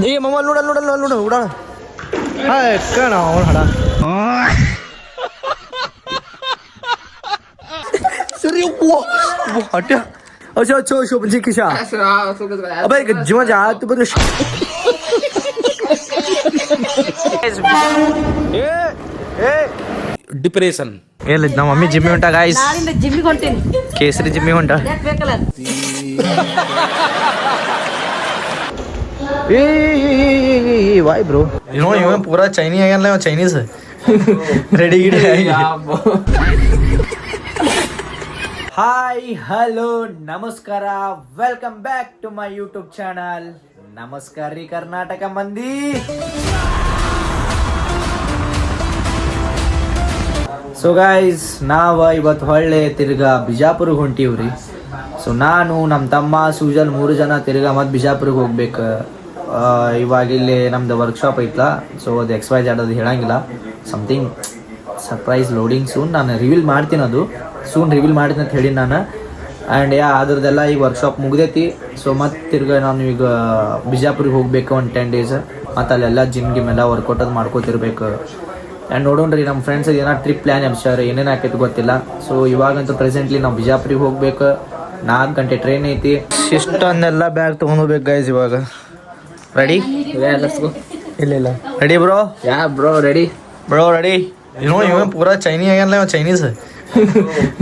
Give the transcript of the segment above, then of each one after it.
ಏ ಮಮ್ಮ ನೋಡ ಉಡಾಳ ಹಾಯ್ ಕಣ ಅವನು ಹಡ ಸರಿ ಹಟ್ಟ अच्छा अच्छा शोभन जी किशा अबे जीवन जा तू बदल ಡಿಪ್ರೆಷನ್ ಹೇಳಿದ್ ನಮ್ಮ ಮಮ್ಮಿ ಜಿಮ್ಮಿ ಹೊಂಟ ಗಾಯ್ಸ್ ನಾನಿಂದ ಜಿಮ್ಮಿಗೆ ಹೊಂಟೇನಿ ಕೇಸರಿ ಜಿಮ್ಮಿ ಹೊಂಟ ಬೇಕಲ್ಲ ए वाई ब्रो यू नो ये पूरा चाइनीज आ गया चाइनीज रेडी गिड ಹಾಯ್ ಹಲೋ ನಮಸ್ಕಾರ welcome back to my YouTube channel ನಮಸ್ಕಾರ ರೀ ಕರ್ನಾಟಕ ಮಂದಿ ಸೊ ಗೈಸ್ ನಾವು ಇವತ್ತು ಹೊಳ್ಳೆ ತಿರ್ಗಾ ಬಿಜಾಪುರಿಗೆ ಹೊಂಟೀವ್ರಿ ಸೊ ನಾನು ನಮ್ಮ ತಮ್ಮ ಸೂಜಲ್ 3 ಜನ ತಿರ್ಗಾ ಮತ್ತೆ ಬಿಜಾಪುರಿಗೆ ಹೋಗ್ಬೇಕು ಇವಾಗ ಇಲ್ಲಿ ನಮ್ದು ವರ್ಕ್ಶಾಪ್ ಐತ್ಲಾ ಸೊ ಅದು XYZ ಅದು ಹೇಳಂಗಿಲ್ಲ ಸಮಥಿಂಗ್ ಸರ್ಪ್ರೈಸ್ ಲೋಡಿಂಗ್ ಸೂನ್ ನಾನು ರಿವೀಲ್ ಮಾಡ್ತೀನಿ ಅದು ಸೂನ್ ರಿವೀಲ್ ಮಾಡ್ತೀನಿ ಅಂತ ಹೇಳಿ ನಾನು ಆ್ಯಂಡ್ ಅದ್ರದ್ದೆಲ್ಲ ಈಗ ವರ್ಕ್ಶಾಪ್ ಮುಗ್ದೈತಿ ಸೊ ಮತ್ತೆ ತಿರ್ಗಿ ನಾನು ಈಗ ಬಿಜಾಪುರಿಗೆ ಹೋಗ್ಬೇಕು ಒಂದು 10 days ಮತ್ತು ಅಲ್ಲೆಲ್ಲ ಜಿಮ್ ಗಿಮ್ಮೆಲ್ಲ ವರ್ಕೌಟ್ ಅದು ಮಾಡ್ಕೋತಿರ್ಬೇಕು ಆ್ಯಂಡ್ ನೋಡೋಣ್ರಿ ನಮ್ಮ ಫ್ರೆಂಡ್ಸ್ ಏನೋ ಟ್ರಿಪ್ ಪ್ಲ್ಯಾನ್ ಸರ್ ಏನೇನು ಆಕೈತೆ ಗೊತ್ತಿಲ್ಲ ಸೊ ಇವಾಗಂತೂ ಪ್ರೆಸೆಂಟ್ಲಿ ನಾವು ಬಿಜಾಪುರಿಗೆ ಹೋಗ್ಬೇಕು 4 ಗಂಟೆ ಟ್ರೈನ್ ಐತಿ ಇಷ್ಟೊಂದೆಲ್ಲ ಬ್ಯಾಗ್ ತೊಗೊಂಡೋಗ್ಬೇಕು ಗೈಸ್ ಇವಾಗ ರೆಡಿ ಇಲ್ಲ ready bro yeah bro ready you know ಇವ ಪೂರಾ चाइनीज आ गया चाइनीज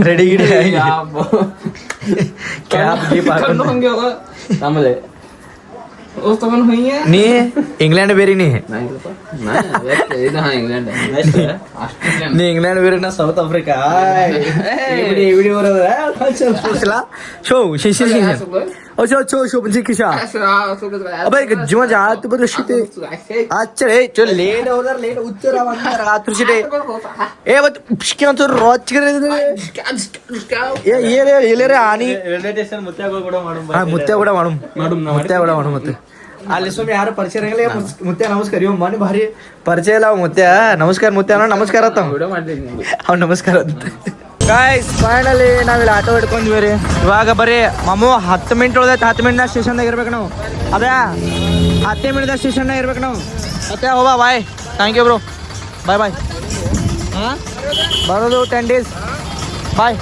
रेडी गिड कैप गी पाಕೊಂಡು ಹಂಗೆ ಹೋಗ ಆಮೇಲೆ ಓಸ್ತವನ್ ಹೋಯ್ಯ ನೀ ಇಂಗ್ಲೆಂಡ್ ಬೇರೆ ನೀ ಇಂಗ್ಲೆಂಡ್ ನೀ ಇಂಗ್ಲೆಂಡ್ ಬೇರೆ ನಾ ಸೌತ್ ಆಫ್ರಿಕಾ ವಿಡಿಯೋ ಶೋ ಶಿಶಿ अच्छा अच्छा शोभन जी किशा अबे जीवन जा तू बदल शिटे अच्छा रे चल लेट होदर लेट उच्चरा वंदर रात्र शिटे ए बत क्यों तो रोज करे ये रे आनी ರೈಲ್ವೆ ಸ್ಟೇಷನ್ ಮುತ್ಯಾಗಳು ಕೂಡ ಮಾಡು ಮತ್ತೆ ಅಲ್ಲಿ ಸುಮ್ಮನೆ ಯಾರು ಪರಿಚಯ ಇರಲ್ಲ ಮುತ್ಯ ನಮಸ್ಕಾರ ಇವ್ ಮನೆ ಭಾರಿ ಪರಿಚಯ ಇಲ್ಲ ಮುತ್ಯ ನಮಸ್ಕಾರ ನಮಸ್ಕಾರ ಅಂತ ವಿಡಿಯೋ ಮಾಡ್ತೀನಿ ಅವ್ನು ನಮಸ್ಕಾರ ಅಂತ ಗಾಯ್ಸ್ ಫೈನಲಿ ನಾವಿಲ್ಲಿ ಆಟೋ ಹಿಡ್ಕೊಂಡ್ವಿ ರೀ ಇವಾಗ ಬರೀ ಮಮ್ಮು 10 ಮಿನಿಟ್ ಉಳ್ದೈತೆ 10 ಮಿನಿಟ್ನಾಗ ಸ್ಟೇಷನ್ದಾಗ ಇರ್ಬೇಕು ನಾವು ಅದೇ 10 ಮಿನಿಟ್ದಾಗ ಸ್ಟೇಷನ್ದಾಗ ಇರ್ಬೇಕು ನಾವು ಮತ್ತೆ ಹೋಗ bye thank you bro bye ಹಾಂ ಬರೋದು 10 days bye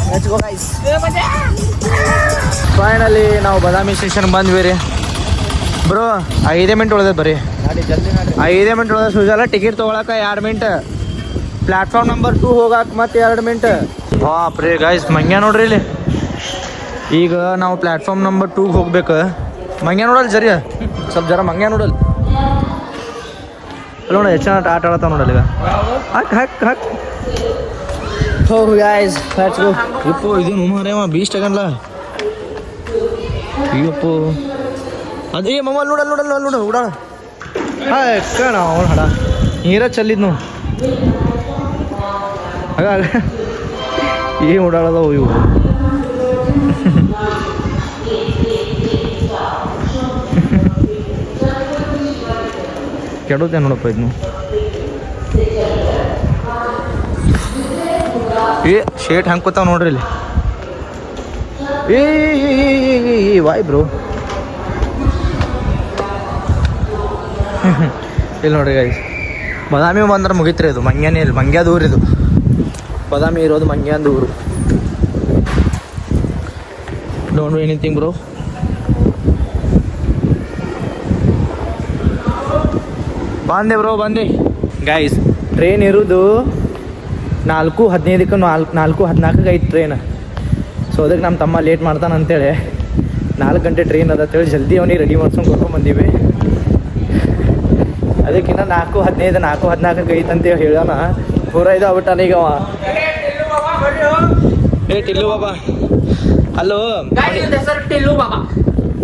let's go guys finally ನಾವು ಬಾದಾಮಿ ಸ್ಟೇಷನ್ ಬಂದ್ವಿ ರೀ ಬ್ರೋ 5 ಮಿನಿಟ್ ಉಳ್ದೈತೆ ಬರೀ 5 ಮಿನಿಟ್ ಉಳ್ದ ಸುಜಾಲ ಟಿಕೆಟ್ ತೊಗೊಳಕ್ಕೆ 2 ಮಿನಿಟ್ ಪ್ಲಾಟ್ಫಾರ್ಮ್ ನಂಬರ್ 2 ಹೋಗಾಕ ಮತ್ತೆ 2 ಮಿನಿಟ್ ಬಾಪ್ರೇ ಗಾಯ್ಸ್ ಮಂಗ್ಯ ನೋಡ್ರಿ ಇಲ್ಲಿ ಈಗ ನಾವು ಪ್ಲಾಟ್ಫಾರ್ಮ್ ನಂಬರ್ 2 ಹೋಗ್ಬೇಕು ಮಂಗ್ಯ ನೋಡಲ್ ಜರಿ ಸ್ವಲ್ಪ ಜರ ಮಂಗ್ಯ ನೋಡಲ್ ಅಲ್ಲ ನೋಡಿ ಹೆಚ್ಚಿನ ಆಟ ಆಡತ್ತಾವ ನೋಡಲ್ಲ ಈಗ ಹಾಕ್ ಹೋಗು ಗಾಯ್ಸ್ ಲೆಟ್ಸ್ ಗೋ ಇಪ್ಪು ಇದು ಮಾರೇವ 20 ಸೆಕೆಂಡ್ಲ ಅಯ್ಯಪ್ಪು ಅದೇ ಮಮ್ಮ ನೋಡಲ್ ಉಡಾಳ ಹಾಯ್ ಕಣ ಅವನು ಹಡ ನೀರ ಚಲ್ಲಿದ್ನು ಹಾಗ ಏನು ಓಡಾಡೋದವು ಇವು ಕೆಡುತ್ತೆ ನೋಡಪ್ಪ ಇದನ್ನು ಶೇಟ್ ಹಂಗೆ ಕೂತಾವ ನೋಡ್ರಿ ಇಲ್ಲಿ ವಾಯ್ ಬ್ರೋ ಇಲ್ಲಿ ನೋಡ್ರಿ ಗೈಸ್ ಬಾದಾಮಿ ಬಂದ್ರೆ ಮುಗಿತ್ರಿ ಇದು ಮಂಗ್ಯಾನೇ ಇಲ್ಲ ಮಂಗ್ಯಾದ ಊರು ಇದು ಬಾದಾಮಿ ಇರೋದು ಮಂಗ್ಯಾಂದ ಊರು ಡೋಂಟ್ ಡೂ ಎನಿಥಿಂಗ್ ಬ್ರೋ ಬಂದೆ ಗೈಸ್ ಟ್ರೈನ್ ಇರೋದು 4:15ಕ್ಕೆ 4:14 ಐತೆ ಟ್ರೈನ್ ಸೊ ಅದಕ್ಕೆ ನಮ್ಮ ತಮ್ಮ ಲೇಟ್ ಮಾಡ್ತಾನೆ ಅಂತೇಳಿ 4 ಗಂಟೆ ಟ್ರೈನ್ ಅದ ಅಂತೇಳಿ ಜಲ್ದಿ ಅವನಿಗೆ ರೆಡಿ ಮಾಡ್ಸ್ಕೊಂಡು ಕರ್ಕೊಂಡು ಬಂದೀವಿ ಅದಕ್ಕಿಂತ 4:15 4:14 ಐತೆ ಅಂತೇಳಿ ಹೇಳೋಣ ಪೂರ ಇದು ಆಗ್ಬಿಟ್ಟಾನ ಈಗ ಅವ ಟಿಲ್ಲು ಬಾಬಾ ಹಲೋ ಟಿಲ್ಲು ಬಾಬಾ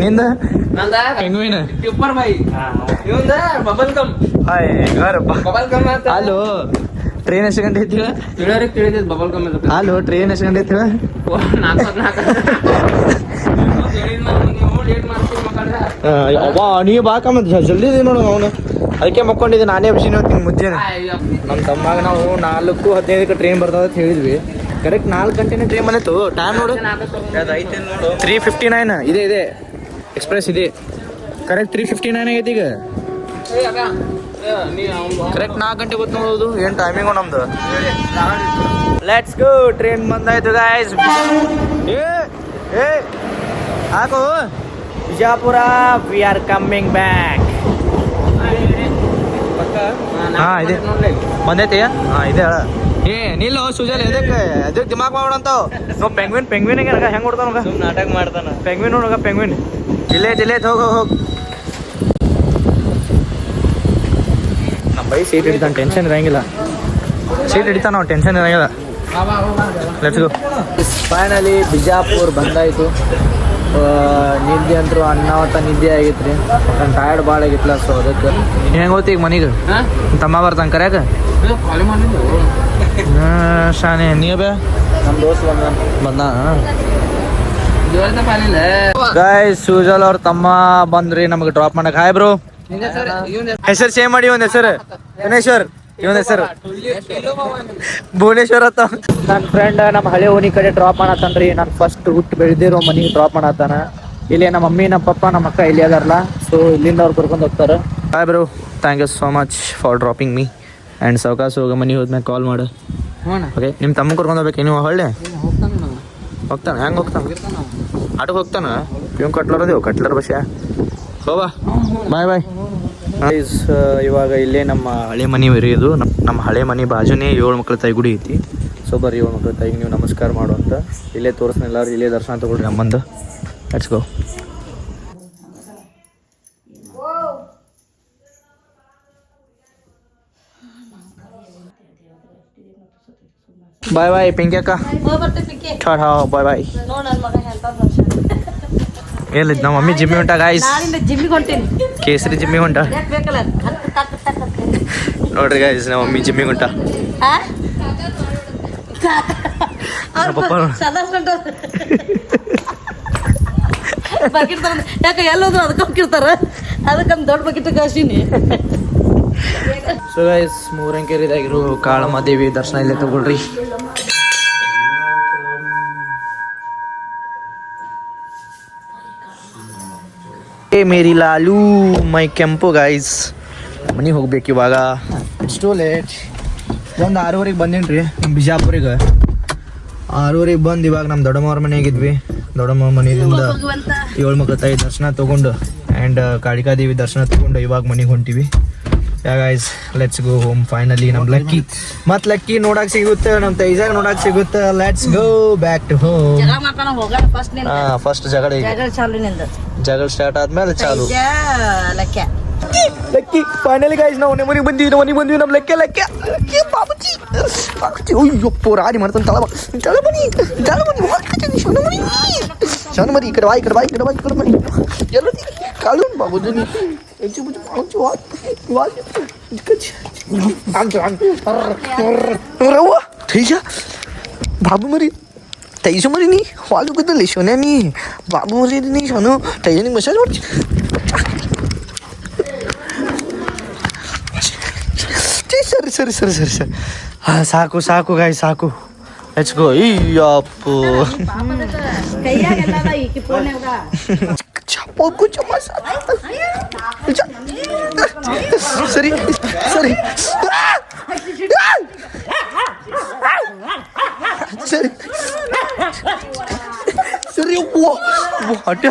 ನಿಂದ ನಂದ ಪೆಂಗ್ವಿನ್ ಟಿಪ್ಪರ್ ಬೈ ಇವಂದ bubble gum hi bubble gum ಅಂತ ಹಲೋ ಟ್ರೈನ್ ಎಷ್ಟು ಗಂಟೆ ಐತಿ ತಿಳಿದಿದ್ದು ಬಬಲ್ ಗಮ್ ಅಂತ ಹಲೋ ಟ್ರೈನ್ ಎಷ್ಟು ಗಂಟೆ ಐತಿ 4:14 ನೀವು ಬಾಕಮ್ಮ ಜಲ್ದಿ ನೋಡು ಅವನು ಅದಕ್ಕೆ ಮಕ್ಕೊಂಡಿದ್ದೆ ನಾನೇ ಬಿಸಿನ ತಿಂಗ್ ಮುಂಚೆನೆ ನಮ್ಮ ತಮ್ಮಾಗ ನಾವು 4:15ಕ್ಕೆ ಟ್ರೈನ್ ಬರ್ತದೆ ಅಂತ ಹೇಳಿದ್ವಿ ಕರೆಕ್ಟ್ 4 ಗಂಟೆನೇ ಟ್ರೈನ್ ಬಂದಿತ್ತು ಟೈಮ್ ನೋಡು 3:59 ಇದೆ ಎಕ್ಸ್ಪ್ರೆಸ್ ಇದೆ ಕರೆಕ್ಟ್ 3:59 ಆಗೈತಿ ಈಗ ಕರೆಕ್ಟ್ 4 ಗಂಟೆ ಗೊತ್ತು ನೋಡೋದು ಏನು ಟೈಮಿಂಗು ನಮ್ದು ಲೆಟ್ಸ್ ಗೋ ಟ್ರೈನ್ ಬಂದಾಯ್ತು ಗಾಯ್ಸ್ ಏ ಹಾಕು Bijapur we are coming back ಹಾಂ ಇದೆ ಬಂದೈತಿ ಹಾಂ ಇದೆ ಏ ನಿಲ್ಲ ಸುಜಲ್ ಎದಕ್ಕೆ ದಿಮಾಗ್ ಮಾಡೋಂತಾವ್ ನಾವು ಪೆಂಗ್ವಿನ್ ಹೆಂಗೆ ಹೊಡ್ತಾನ ನಾಟಕ ಮಾಡ್ತಾನ ಪೆಂಗ್ವಿನ್ ನೋಡಗ ಪೆಂಗ್ವಿನ್ ಜಿಲ್ಲೆ ಹೋಗ ನಮ್ಮ ಬೈ ಸೀಟ್ ಹಿಡಿತಾನೆ ಟೆನ್ಷನ್ ಇರಂಗಿಲ್ಲ ಸೀಟ್ ಹಿಡಿತಾನ ನಾವು ಟೆನ್ಷನ್ ಇರಂಗಿಲ್ಲ ಲೆಟ್ಸ್ ಗೋ ಫೈನಲಿ ಬಿಜಾಪುರ್ ಬಂದಾಯ್ತು ನಿದ್ದೆ ಅಂತೂ ಅನ್ನಾವತ್ತ ನಿದ್ದೆ ಆಗೈತ್ರಿ ನನ್ನ ಟಯರ್ಡ್ ಭಾಳ ಆಗಿತ್ಲ ಸೊ ಅದಕ್ಕೆ ಹೆಂಗೆ ಹೋಗ್ತಿ ಈಗ ಮನೆಗೆ ತಮ್ಮ ಬರ್ತಾನೆ ಕರ್ಯಾಕ ಶಾನೆ ನೀವ ಬೇ ನಮ್ಮ ದೋಸ್ತ್ ಬಂದ ಗಾಯ್ಸ್ ಸುಜಲ್ ಅವ್ರ ತಮ್ಮ ಬಂದ್ರಿ ನಮಗೆ ಡ್ರಾಪ್ ಮಾಡಕ್ ಹಾಯ್ ಬ್ರೋ ಹೆಸರು ಚೇಂಜ್ ಮಾಡಿ ಒಂದ್ ಹೆಸರು ಭುವನೇಶ್ವರ್ ಇವನ್ ಹೆಸರು ಭುವನೇಶ್ವರ್ ಅಂತ ನನ್ನ ಫ್ರೆಂಡ್ ನಮ್ಮ ಹಳೆ ಓಣಿ ಕಡೆ ಡ್ರಾಪ್ ಮಾಡತ್ತನ್ರಿ ನಾನು ಫಸ್ಟ್ ಹುಟ್ಟು ಬೆಳೆದಿರೋ ಮನೆಗೆ ಡ್ರಾಪ್ ಮಾಡತ್ತಾನ ಇಲ್ಲಿ ನಮ್ಮ ಮಮ್ಮಿ ನಮ್ಮ ಪಪ್ಪ ನಮ್ಮ ಅಕ್ಕ ಇಲ್ಲಿ ಅದಾರಲ್ಲ ಸೊ ಇಲ್ಲಿಂದ ಅವ್ರು ಕರ್ಕೊಂಡು ಹೋಗ್ತಾರೆ hi bro thank you so much for dropping me and ಸಾವಕಾಶ ಹೋಗ ಮನೆಗೆ ಹೋದ್ಮೇಲೆ ಕಾಲ್ ಮಾಡು ಓಕೆ ನಿಮ್ಮ ತಮ್ಮ ಕರ್ಕೊಂಡು ಹೋಗ್ಬೇಕು ನೀವು ಹೊಳ್ಳೆ ಹೋಗ್ತಾನೆ ಹೆಂಗೆ ಹೋಗ್ತಾನೆ ಆಟೋಗೆ ಹೋಗ್ತಾನ ಇವ್ ಕಟ್ಲರ್ ಬಸ್ಯಾ ಹೋವಾ ಬಾಯ್ ಇವಾಗ ಇಲ್ಲೇ ನಮ್ಮ ಹಳೆ ಮನೆ ಇದು ನಮ್ಮ ಹಳೆ ಮನೆ ಬಾಜುನೇ 7 ಮಕ್ಕಳ ತಾಯಿ ಗುಡಿ ಐತಿ ಸೊ ಬರ್ರಿ 7 ಮಕ್ಕಳ ತಾಯಿಗೆ ನೀವು ನಮಸ್ಕಾರ ಮಾಡು ಅಂತ ಇಲ್ಲೇ ತೋರಿಸ್ನ ಎಲ್ಲರೂ ಇಲ್ಲೇ ದರ್ಶನ ತಗೊಳ್ರಿ ನಮ್ಮಂದು ಲೆಟ್ಸ್ ಗೋ ಬಾಯ್ ಪಿಂಕಿ ಅಕ್ಕ ಟಾಟಾ ಬಾಯ್ ಎಲ್ಲಿ ನಮ್ಮ ಮಮ್ಮಿ ಜಿಮ್ಮಿ ಹೊಂಟ ಗಾಯ್ಸ್ ಕೇಸರಿ ಜಿಮ್ಮಿ ಹೊಂಟ ನೋಡ್ರಿ ಗಾಯ್ಸ್ ನಮ್ಮ ಮಮ್ಮಿ ಜಿಮ್ಮಿ ಹೊಂಟ ಯಾಕೆ ಎಲ್ಲೋದ್ರು ಅದಕ್ಕೆ ಹೋಗಿರ್ತಾರ ಅದಕ್ಕೆ ದೊಡ್ಡ ಬಕೆಟ್ ಕಳ್ಸೀನಿ ಸೊ ಗೈಸ್ ಮೂರಂಕೆರಿದಾಗಿರೋ ಕಾಳಮ್ಮದೇವಿ ದರ್ಶನ ಇಲ್ಲೇ ತಗೊಳ್ರಿ ಏ ಮೇರಿ ಲಾಲು ಮೈ ಕೆಂಪು ಗೈಸ್ ಮನೆಗೆ ಹೋಗ್ಬೇಕು ಇವಾಗ ಇಟ್ಸ್ ಟು ಲೇಟ್ ಒಂದು 6:30 ಬಂದೇನ್ರಿ ನಮ್ಮ ಬಿಜಾಪುರಿಗೆ 6:30 ಬಂದು ಇವಾಗ ನಮ್ಮ ದೊಡ್ಡಮ್ಮವ್ರ ಮನೆಯಾಗಿದ್ವಿ ದೊಡ್ಡಮ್ಮ ಮನೆಯಿಂದ 7 ಮಕ್ಕಳ ತಾಯಿ ದರ್ಶನ ತೊಗೊಂಡು ಆ್ಯಂಡ್ ಕಾಳಿಕಾದೇವಿ ದರ್ಶನ ತೊಗೊಂಡು ಇವಾಗ ಮನೆಗೆ ಹೊಂಟಿವಿ yeah guys let's go home finally ನಮ್ಮ ಲಕ್ಕಿ ನೋಡಕ್ ಸಿಗುತ್ತೆ ನಮ್ಮ ತೈಜಾಗ ನೋಡಕ್ ಸಿಗುತ್ತೆ let's go back to home first ಜಗಳ ಸ್ಟಾರ್ಟ್ ಆದ್ಮೇಲೆ ಚಾಲು ಲಕ್ಕಿ ಫೈನಲಿ ಗೈಸ್ ನಾವು ಮನೆಗೆ ಬಂದ್ವಿ ನಮ್ಮ ಲಕ್ಕೆ ಪಾಪುಚಿ ಅಯ್ಯಪ್ಪ ರಾಡಿ ಮಾಡ್ತಾನೆ ತಳ ಬನ್ನಿ ಸಣ್ಣ ಮರಿ ಈ ಕಡೆ ಬಾಯಿ ಎಲ್ಲ ಕಾಳು ಬಾಬುಜು बाबू मरी तैसो मरी नी वालू कुठं लिशोन्या नी बाबू मरी नी सोनू तैयानी मसाज वाटची सर हा साकू गाय साकू लेट्स गो अप्पो कुछ सरी सरी ಸರಿ ಸರಿ ಹಟ್ಟ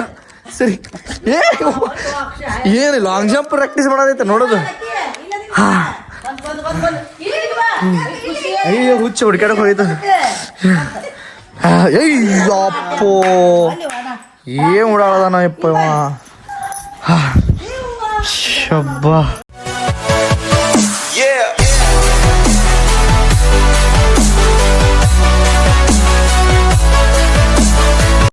ಸರಿ ಏನು ಲಾಂಗ್ ಜಂಪ್ ಪ್ರಾಕ್ಟೀಸ್ ಮಾಡೋದೈತೆ ನೋಡೋದು ಅಯ್ಯೋ ಹುಚ್ಚ ಹುಡ್ಕಾಡಕ್ ಹೋಯ್ತು ಅಯ್ಯಪ್ಪೋ ಏನ್ ಓಡಾಡದಾನ ಯಪ್ಪ ಶಬ್ಬ